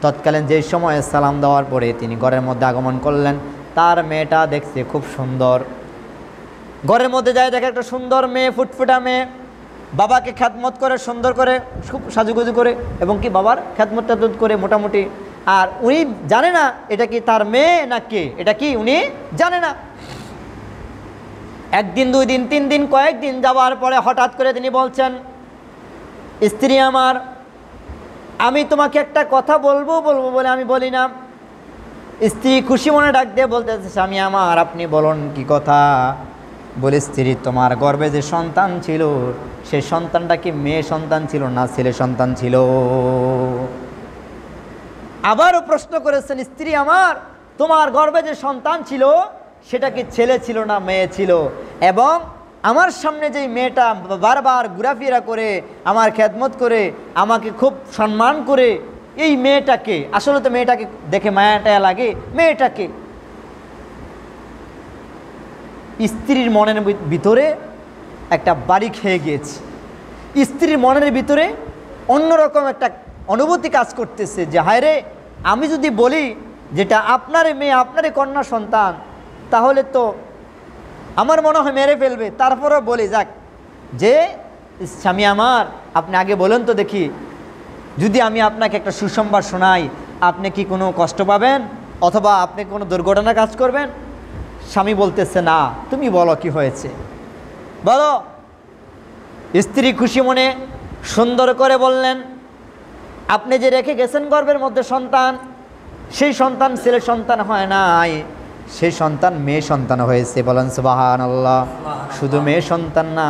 তৎকালীন যে সময়ে সালাম দেওয়ার পরে তিনি ঘরের মধ্যে আগমন করলেন। তার মেয়েটা দেখছে খুব সুন্দর, ঘরের মধ্যে যায় দেখে একটা সুন্দর মেয়ে, ফুটফুটা মেয়ে, বাবাকে খ্যাতমত করে সুন্দর করে খুব সাজুগুজু করে, এবং কি বাবার খ্যাতমত করে মোটামুটি আর উনি জানে না এটা কি তার মেয়ে না কে, এটা কি উনি জানে না। একদিন, 2 দিন, 3 দিন, কয়েকদিন যাওয়ার পরে হঠাৎ করে তিনি বলছেন, স্ত্রী আমার, আমি তোমাকে একটা কথা বলবো বলে আমি বলি না। স্ত্রী খুশি মনে ডাক দিয়ে বলতেছে, স্বামী আমার আপনি বলুন কি কথা। বলে, স্ত্রী তোমার গর্ভে যে সন্তান ছিল সেই সন্তানটা কি মেয়ে সন্তান ছিল না ছেলে সন্তান ছিল? আবারও প্রশ্ন করেছেন, স্ত্রী আমার তোমার গর্ভে যে সন্তান ছিল সেটা কি ছেলে ছিল না মেয়ে ছিল? এবং আমার সামনে যেই মেয়েটা বারবার ঘোরাফেরা করে, আমার খেদমত করে, আমাকে খুব সম্মান করে, এই মেয়েটাকে, আসলে তো মেয়েটাকে দেখে মায়াটায়া লাগে, মেয়েটাকে। স্ত্রীর মনের ভিতরে একটা বাড়ি খেয়ে গিয়েছে। স্ত্রীর মনের ভিতরে অন্যরকম একটা অনুভূতি কাজ করতেছে যে হায় রে, আমি যদি বলি যেটা আপনারই মেয়ে, আপনারই কন্যা সন্তান, তাহলে তো আমার মনে হয় মেরে ফেলবে। তারপরেও বলি যাক, যে স্বামী আমার আপনি আগে বলেন তো দেখি, যদি আমি আপনাকে একটা সুসংবাদ শোনাই আপনি কি কোনো কষ্ট পাবেন অথবা আপনি কোনো দুর্ঘটনা কাজ করবেন? স্বামী বলতেছে, না, তুমি বলো কি হয়েছে বলো। স্ত্রী খুশি মনে সুন্দর করে বললেন, আপনি যে রেখে গেছেন গর্ভের মধ্যে সন্তান, সেই সন্তান ছেলে সন্তান হয় নাই, সেই সন্তান মেয়ে সন্তান হয়েছে। বলেন সুবহানাল্লাহ। শুধু মেয়ে সন্তান না,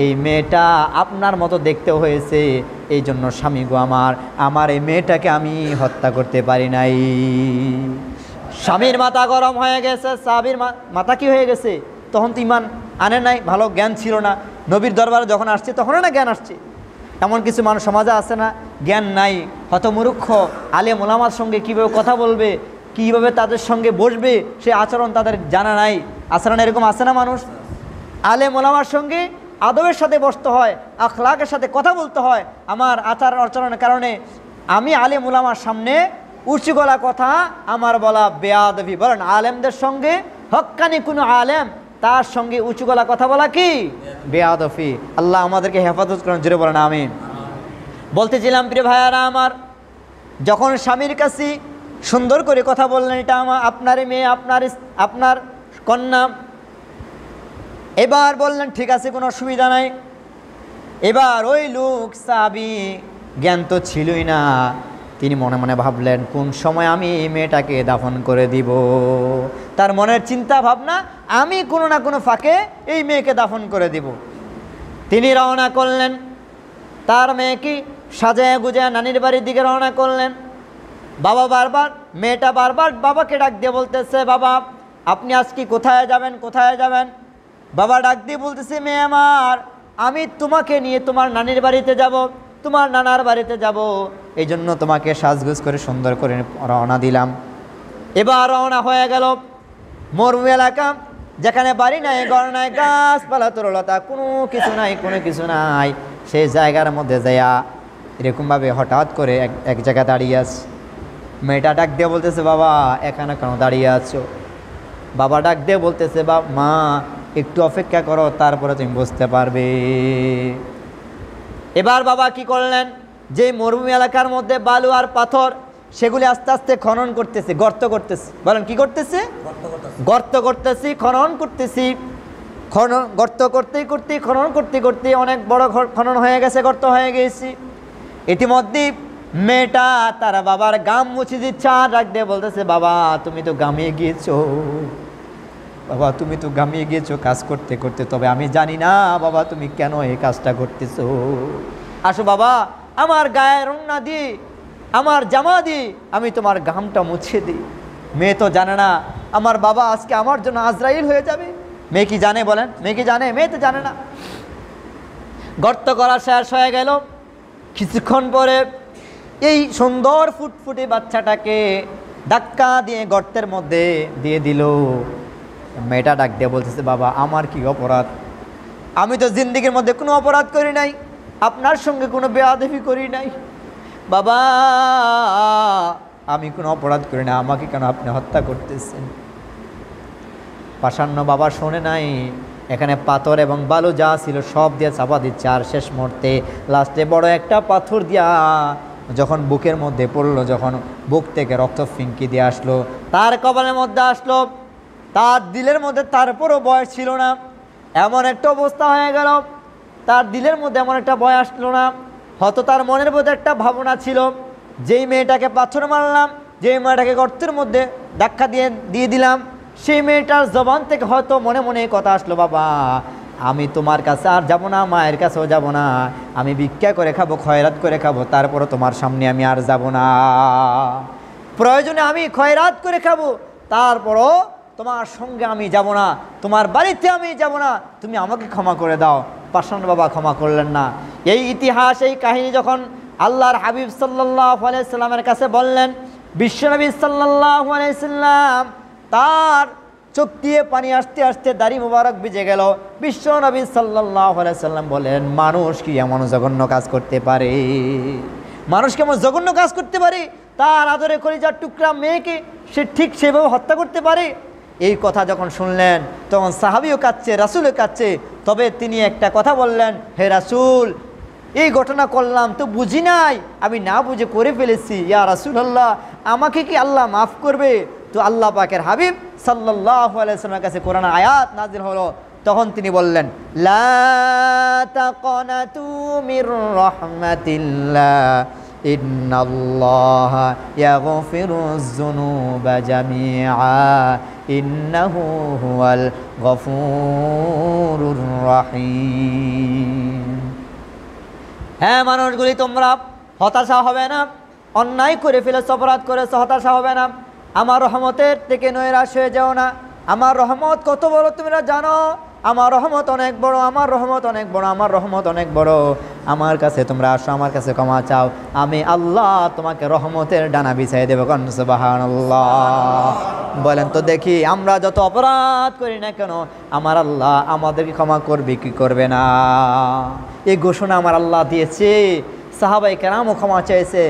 এই মেয়েটা আপনার মতো দেখতে হয়েছে, এই জন্য স্বামী গো আমার এই মেয়েটাকে আমি হত্যা করতে পারি নাই। স্বামীর মাথা গরম হয়ে গেছে, সাহাবীর মাথা কি হয়ে গেছে? তখন তো ইমান আনে নাই, ভালো জ্ঞান ছিল না। নবীর দরবারে যখন আসছে তখনও না জ্ঞান আসছে। এমন কিছু মানুষ সমাজে আছে না, জ্ঞান নাই, হতমূর্খ, আলেম ওলামার সঙ্গে কীভাবে কথা বলবে, কীভাবে তাদের সঙ্গে বসবে, সে আচরণ তাদের জানা নাই। আচরণ এরকম আছে না মানুষ? আলেম ওলামার সঙ্গে আদবের সাথে বসতে হয়, আখলাকের সাথে কথা বলতে হয়। আমার আচার আচরণের কারণে আমি আলেম ওলামার সামনে উঁচু গলা কথা আমার বলা বেয়াদবি। বলেন, আলেমদের সঙ্গে হক্কানি কোনো আলেম, তার সঙ্গে উঁচু গলা কথা বলা কি বেয়াদবি। আল্লাহ আমাদেরকে হেফাজত করেন, জোরে বলেন আমিন। বলতেছিলাম প্রিয় ভাইয়ারা আমার, যখন স্বামীর কাছে সুন্দর করে কথা বললেন, এটা আপনার মেয়ে, আপনার কন্যা, এবার বললেন ঠিক আছে, কোনো অসুবিধা নাই। এবার ওই লোক সাহাবী, জ্ঞান তো ছিলই না, তিনি মনে মনে ভাবলেন কোন সময় আমি এই মেয়েটাকে দাফন করে দিব। তার মনের চিন্তা ভাবনা, আমি কোনো না কোনো ফাঁকে এই মেয়েকে দাফন করে দিব। তিনি রওনা করলেন, তার মেয়েকে সাজায় গুজায় নানির বাড়ির দিকে রওনা করলেন। মেয়েটা বারবার বাবাকে ডাক দিয়ে বলতেছে, বাবা আপনি আজকে কোথায় যাবেন, কোথায় যাবেন? বাবা ডাক দিয়ে বলতেছে, মেয়ে আমার, আমি তোমাকে নিয়ে তোমার নানির বাড়িতে যাব, তোমার নানার বাড়িতে যাব, এই জন্য তোমাকে সাজগোজ করে সুন্দর করে রওনা দিলাম। এবার রওনা হয়ে গেল মরুভূমি এলাকা, যেখানে বাড়ি নাই, ঘর নাই, গাছপালা তরুলতা কোনো কিছু নাই। সেই জায়গার মধ্যে যাইয়া এরকমভাবে হঠাৎ করে এক জায়গায় দাঁড়িয়ে আছে। মেয়েটা ডাক দিয়ে বলতেছে, বাবা এখানে কেন দাঁড়িয়ে আছো? বাবা ডাক দিয়ে বলতেছে, মা একটু অপেক্ষা করো, তারপরে তুমি বুঝতে পারবে। এবার বাবা কি করলেন, যে মরুভূমি এলাকার মধ্যে বালু আর পাথর, সেগুলি আস্তে আস্তে খনন করতেছে, গর্ত করতেছে। বলেন কি করতেছে? গর্ত করতেছি, খনন করতেছি। গর্ত করতে খনন করতে অনেক বড় খনন হয়ে গেছে, গর্ত হয়ে গেছি। ইতিমধ্যে মেয়েটা তার বাবার গাম মুছে দিচ্ছে, আর ডাক দিয়ে বলতেছে, বাবা তুমি তো গামিয়ে গিয়েছো, বাবা তুমি তো গামিয়ে গিয়েছো কাজ করতে করতে, তবে আমি জানি না বাবা তুমি কেন এই কাজটা করতেছো। আসো বাবা, আমার গায়ের ওড়না দিয়ে, আমার জামা দিয়ে আমি তোমার গামটা মুছে দিই। মেয়ে তো জানে না আমার বাবা আজকে আমার জন্য আজরাইল হয়ে যাবে। মেয়ে কি জানে বলেন? মেয়ে কি জানে? মেয়ে তো জানে না। গর্ত করা শেষ হয়ে গেল। কিছুক্ষণ পরে এই সুন্দর ফুটফুটে বাচ্চাটাকে ধাক্কা দিয়ে গর্তের মধ্যে দিয়ে দিল। মেয়েটা ডাক দিয়ে বলতেছে, বাবা আমার কি অপরাধ? আমি তো জিন্দেগির মধ্যে কোনো অপরাধ করি নাই, আপনার সঙ্গে কোনো বেয়াদবি করি নাই। বাবা আমি কোনো অপরাধ করি না, আমাকে কেন আপনি হত্যা করতেছেন? পাষাণ্য বাবা শোনে নাই, এখানে পাথর এবং বালু যা ছিল সব দিয়ে চাপা দিচ্ছে। আর শেষ মুহূর্তে লাস্টে বড় একটা পাথর দিয়া যখন বুকের মধ্যে পড়লো, যখন বুক থেকে রক্ত ফিঙ্কি দিয়ে আসলো, তার কপালের মধ্যে আসলো, তার দিলের মধ্যে তারপরও বয়স ছিল না, এমন একটা অবস্থা হয়ে গেল, তার দিলের মধ্যে এমন একটা ভয় আসলো না। হয়তো তার মনের মধ্যে একটা ভাবনা ছিল, যেই মেয়েটাকে পাথর মারলাম, যেই মেয়েটাকে গর্তের মধ্যে ধাক্কা দিয়ে দিলাম, সেই মেয়েটার জবান থেকে হয়তো মনে মনে কথা আসলো, বাবা আমি তোমার কাছে আর যাব না, মায়ের কাছেও যাব না, আমি ভিক্ষা করে খাবো, খয়রাত করে খাবো, তারপরও তোমার সামনে আমি আর যাব না, প্রয়োজনে আমি খয়রাত করে খাবো, তারপরও তোমার সঙ্গে আমি যাব না, তোমার বাড়িতে আমি যাব না, তুমি আমাকে ক্ষমা করে দাও। পাষাণ বাবা ক্ষমা করলেন না। এই ইতিহাস, এই কাহিনী যখন আল্লাহর হাবিব সাল্লাল্লাহু আলাইহি সাল্লামের কাছে বললেন, বিশ্বনবী সাল্লাল্লাহু আলাইহি সাল্লাম তার চোখ দিয়ে পানি আসতে আসতে দাড়ি মুবারক ভিজে গেল। বিশ্বনবী সাল্লাল্লাহু আলাইহি সাল্লাম বলেন, মানুষ কি এমন জঘন্য কাজ করতে পারে? মানুষ কেমন জঘন্য কাজ করতে পারে? তার আদরে কলিজার টুকরা মেয়েকে সে ঠিক সেভাবে হত্যা করতে পারে? এই কথা যখন শুনলেন তখন সাহাবীও কাঁদছে, রাসূলও কাঁদছে। তবে তিনি একটা কথা বললেন, হে রাসূল, এই ঘটনা করলাম তো বুঝি নাই, আমি না বুঝে করে ফেলেছি, ইয়া রাসূলুল্লাহ আমাকে কি আল্লাহ মাফ করবে? তো আল্লাহ পাকের হাবিব সাল্লাল্লাহু আলাইহি ওয়াসাল্লামের কাছে কোরআন আয়াত নাযিল হলো। তখন তিনি বললেন, লা তাকনাতু মির রাহমাতিল্লাহ ইন্নাল্লাহা ইয়াগফিরুয যুনুবা জামিআ ইন্নাহু হুয়াল গফুরুর রহিম। হ্যাঁ মানুষগুলি, তোমরা হতাশা হবে না, অন্যায় করে ফেলেছ, অপরাধ করেছ, হতাশা হবে না, আমার রহমতের থেকে নৈরাশ হয়ে যাও না। আমার রহমত কত বড় তোমরা জানো? আমার রহমত অনেক বড়, আমার রহমত অনেক বড়, আমার রহমত অনেক বড়। আমার কাছে তোমরা আসো, আমার কাছে ক্ষমা চাও, আমি আল্লাহ তোমাকে রহমতের ডানা বিছাই দেব। কোন সুবহানাল্লাহ বলেন তো দেখি, আমরা যত অপরাধ করি না কেন আমার আল্লাহ আমাদেরকে ক্ষমা করবে কি করবে না? এই ঘোষণা আমার আল্লাহ দিয়েছে। সাহাবায়ে কেরামও ক্ষমা চেয়েছে,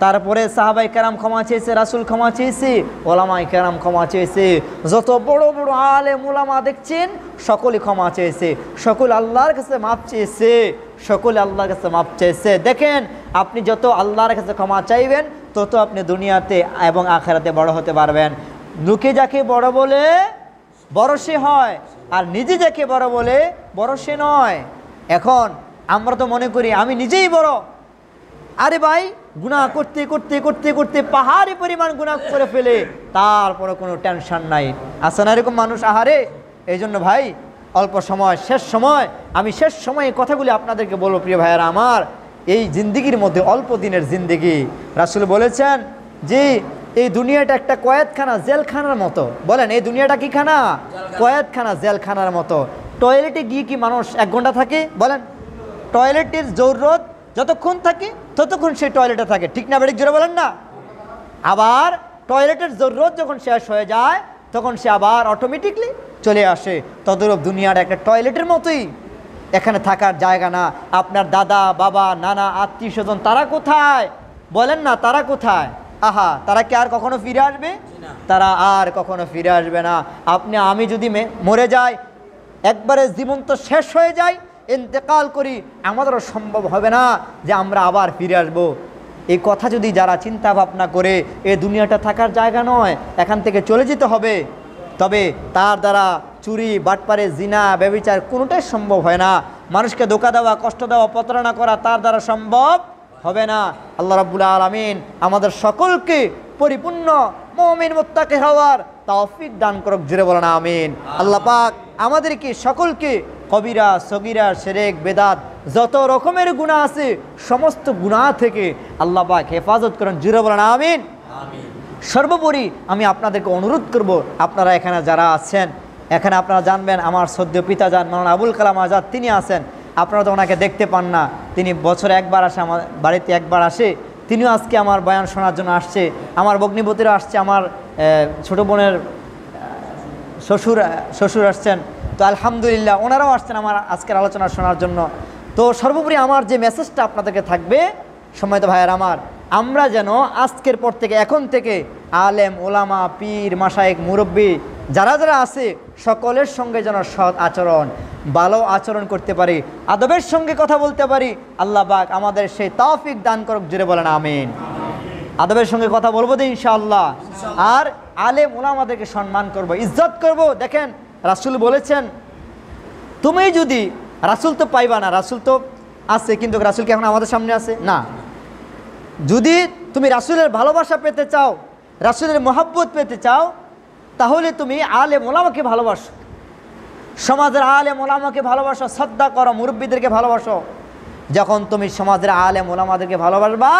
তারপরে সাহাবায়ে কেরাম ক্ষমা চেয়েছে, রাসূল ক্ষমা চেয়েছে, ওলামায়ে কেরাম ক্ষমা চেয়েছে, যত বড় বড় আলেম ওলামা দেখছেন সকলে ক্ষমা চেয়েছে, সকল আল্লাহর কাছে মাপ চেয়েছে, সকলে আল্লাহর কাছে মাপ চেয়েছে। দেখেন, আপনি যত আল্লাহর কাছে ক্ষমা চাইবেন তত আপনি দুনিয়াতে এবং আখিরাতে বড় হতে পারবেন। লোকে যাকে বড় বলে বড় সে হয়, আর নিজে যাকে বড় বলে বড় সে নয়। এখন আমরা তো মনে করি আমি নিজেই বড়। আরে ভাই, গুনাহ করতে করতে করতে করতে পাহাড়ি পরিমাণ গুনাহ করে ফেলে, তারপরে কোনো টেনশন নাই। আছে না এরকম মানুষ? আহারে, এই জন্য ভাই অল্প সময়, শেষ সময়, আমি শেষ সময়ে কথাগুলি আপনাদেরকে বলবো প্রিয় ভাইয়ারা আমার। এই জিন্দিগির মধ্যে অল্প দিনের জিন্দিগি, রাসূল বলেছেন যে এই দুনিয়াটা একটা কয়েদখানা, জেলখানার মতো। বলেন, এই দুনিয়াটা কি খানা? কয়েদখানা, জেলখানার মতো। টয়লেটে গিয়ে কি মানুষ 1 ঘন্টা থাকে? বলেন, টয়লেটের জরুরত যতক্ষণ থাকে ততক্ষণ সে টয়লেটে থাকে, ঠিক না? বেড়ে জোরে বলেন না। আবার টয়লেটের জরুরত যখন শেষ হয়ে যায় তখন সে আবার অটোমেটিকলি চলে আসে। তদ্রূপ দুনিয়ার একটা টয়লেটের মতোই, এখানে থাকার জায়গা না। আপনার দাদা, বাবা, নানা, আত্মীয় স্বজন তারা কোথায়? বলেন না, তারা কোথায়? আহা, তারা কি আর কখনো ফিরে আসবে? তারা আর কখনো ফিরে আসবে না। আপনি আমি যদি মরে যাই, একবারে জীবন তো শেষ হয়ে যায়, ইন্তেকাল করি, আমাদেরও সম্ভব হবে না যে আমরা আবার ফিরে আসব। এই কথা যদি যারা চিন্তা ভাবনা করে, এই দুনিয়াটা থাকার জায়গা নয়, এখান থেকে চলে যেতে হবে, তবে তার দ্বারা চুরি, বাটপারে, জিনা, ব্যভিচার কোনোটাই সম্ভব হয় না। মানুষকে ধোঁকা দেওয়া, কষ্ট দেওয়া, প্রতারণা করা তার দ্বারা সম্ভব হবে না। আল্লাহ রাব্বুল আলামিন আমাদের সকলকে পরিপূর্ণ মুমিন মুত্তাকি হওয়ার তৌফিক দান করুক। জোরে বলেন আমিন। আল্লাহ পাক আমাদেরকে সকলকে কবিরা, সগীরা, শিরক, বেদাত যত রকমের গুনাহ আছে সমস্ত গুনাহ থেকে আল্লাহ পাক হেফাজত করেন। জোরে বলেন আমিন। সর্বোপরি আমি আপনাদেরকে অনুরোধ করব, আপনারা এখানে যারা আছেন, এখানে আপনারা জানবেন আমার সদ্য পিতাজান মাওলানা আবুল কালাম আজাদ তিনি আছেন। আপনারা তো ওনাকে দেখতে পান না, তিনি বছরে একবার আসে, আমার বাড়িতে একবার আসে। তিনিও আজকে আমার বয়ান শোনার জন্য আসছে, আমার ভগ্নিপতিরা আসছে, আমার ছোটো বোনের শ্বশুর আসছেন। তো আলহামদুলিল্লাহ ওনারাও আসছেন আমার আজকের আলোচনা শোনার জন্য। তো সর্বোপরি আমার যে মেসেজটা আপনাদেরকে থাকবে, সম্মানিত ভাইয়ার আমার, আমরা যেন আজকের পর থেকে, এখন থেকে আলেম, ওলামা, পীর, মাশায়েখ, মুরব্বী যারা যারা আছে সকলের সঙ্গে যেন সৎ আচরণ, ভালো আচরণ করতে পারি, আদবের সঙ্গে কথা বলতে পারি। আল্লাহ পাক আমাদের সেই তৌফিক দান করুক, জোরে বলেন আমিন। আদবের সঙ্গে কথা বলবো তো ইনশাআল্লাহ। আর আলেম ওলামাদেরকে সম্মান করব, ইজ্জত করব। দেখেন রাসূল বলেছেন, তুমি যদি, রাসূল তো পাইবা না, রাসূল তো আছে, কিন্তু রাসূল কি এখন আমাদের সামনে আছে? না। যদি তুমি রাসূলের ভালোবাসা পেতে চাও, রাসূলের মহব্বত পেতে চাও, তাহলে তুমি আলেম ওলামাকে ভালোবাসো, সমাজের আলেম ওলামাকে ভালোবাসো, শ্রদ্ধা করো, মুরব্বীদেরকে ভালোবাসো। যখন তুমি সমাজের আলেম ওলামাদেরকে ভালোবাসবা,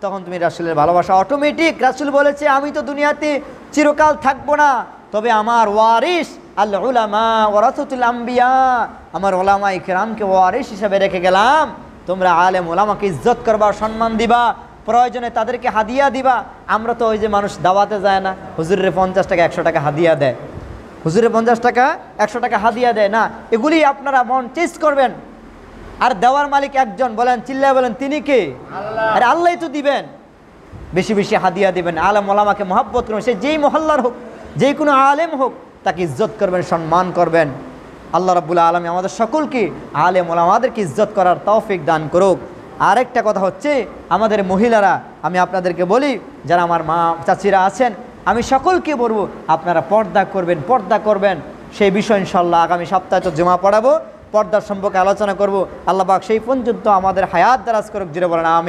তখন তুমি রাসূলের ভালোবাসা অটোমেটিক। রাসূল বলেছে, আমি তো দুনিয়াতে চিরকাল থাকবো না, তবে আমার ওয়ারিস আল উলামা ওয়ারাসাতুল আম্বিয়া, আমার ওলামা ইকরামকে ওয়ারিস হিসেবে রেখে গেলাম। তোমরা আলেম ওলামাকে ইজ্জত করবা, সম্মান দিবা, প্রয়োজনে তাদেরকে হাদিয়া দিবা। আমরা তো ওই যে মানুষ দাওয়াতে যায় না, হুজুরের 50 টাকা 100 টাকা হাদিয়া দেয়, হুজুরে 50 টাকা 100 টাকা হাদিয়া দেয় না, এগুলি আপনারা মন চেঞ্জ করবেন। আর দেওয়ার মালিক একজন, বলেন চিল্লায় বলেন, তিনি কে? আরে আল্লাহই তো দিবেন। বেশি বেশি হাদিয়া দিবেন, আলেম ওলামাকে মহব্বত করবেন, সে যেই মহল্লার হোক, যেই কোনো আলেম হোক, তাকে ইজ্জত করবেন, সম্মান করবেন। আল্লাহ রাব্বুল আলামিন আমাদের সকলকে আলেম ওলামাদেরকে ইজ্জত করার তৌফিক দান করুক। আরেকটা কথা হচ্ছে, আমাদের মহিলারা, আমি আপনাদেরকে বলি, যারা আমার মা চাচিরা আছেন, আমি সকলকে বলবো, আপনারা পর্দা করবেন, পর্দা করবেন। সেই বিষয় ইনশাআল্লাহ আগামী সপ্তাহে তো জমা পড়াবো, পর্দার সম্পর্কে আলোচনা করব। আল্লাহ পাক সেই পর্যন্ত আমাদের হায়াত দারাজ করুক, জুড়ে বলেন আমিন।